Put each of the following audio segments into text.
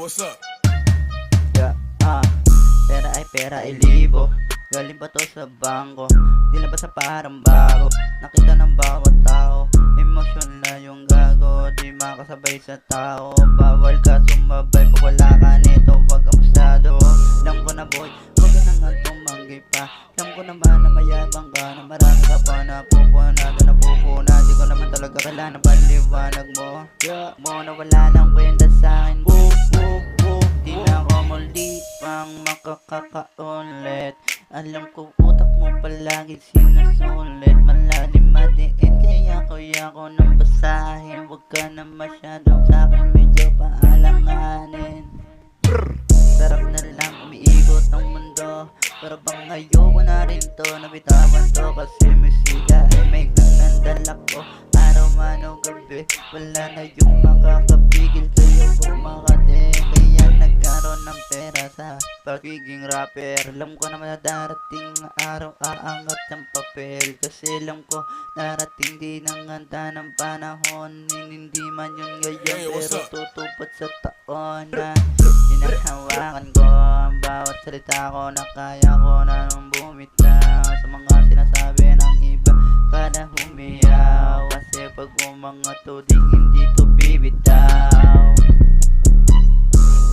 what's up? Yeah, pera ay libo. Galing ba to sa bangko? Di na ba sa parang bago? Nakita ng bawat tao, emosyon na yung gago. Di makasabay sa tao, bawal ka sumabay. Pag wala ka nito, wag ka masyado. Alam ko na boy, wag ka na nga tumanggi pa. Alam ko naman na mayabang ka, na marami ka pa napupunat na napupuna. Di ko naman talaga kailangan ng paliwanag mo. Mo na wala nang kwenta sa'kin. Di na ako muli pang makakakaulit. Alam ko utak mo palagi sinusulit. Malalim madiin kaya kuya ko nang basahin. Huwag ka na masyadong sa'kin medyo paalanganin. Sarap na lang umiikot ng mundo, pero bang ayoko na rin to. Nabitawan to kasi musika ay may nandala ko. Araw man o gabi, wala na yung makakapigil sa'yo kumakating. Kaya nagkaroon ng pera sa pagiging rapper. Alam ko naman na darating ang araw aangat ng papel. Kasi alam ko darating din ang handa ng panahon. Hindi man yun ngayon pero tutupad sa taon na hinahawakan ko. Ang bawat salita ko na kaya ko na nung bumitaw sa mga sinasabi ng iba kada humiyaw. Kasi pag umangat to di hindi to bibitaw.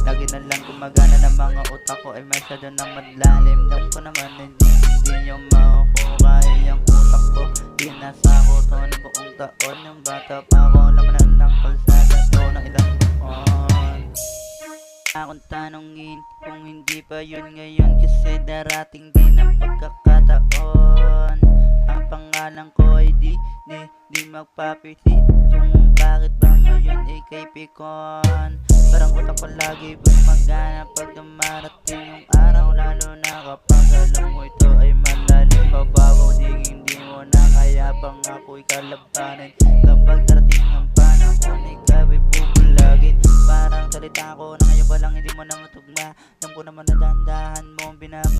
Lagi na lang gumagana ng mga utak ko ay masyado na madlalim. Alam ko naman hindi nyo mahuhukay ang utak ko. Di nasa ko to ng buong taon. Yung bata pa ako laman ng kalsada to ng ilang taon. Akong tanongin kung hindi pa yun ngayon, kasi darating din ang pagkakataon. Ang pangalan ko ay di magpapilit. Kung bakit ba ngayon ay kay Picon. Parang utak ko lagi magana pag dumarating yung araw. Lalo na kapag alam mo ito ay malalim babaw. Hindi mo na kaya bang ako'y kalabanin. Kapag darating ang panahon ikaw ay bubulagin. Parang salita ko na ngayon pa lang hindi mo na matugma. Alam ko naman na dandahan mo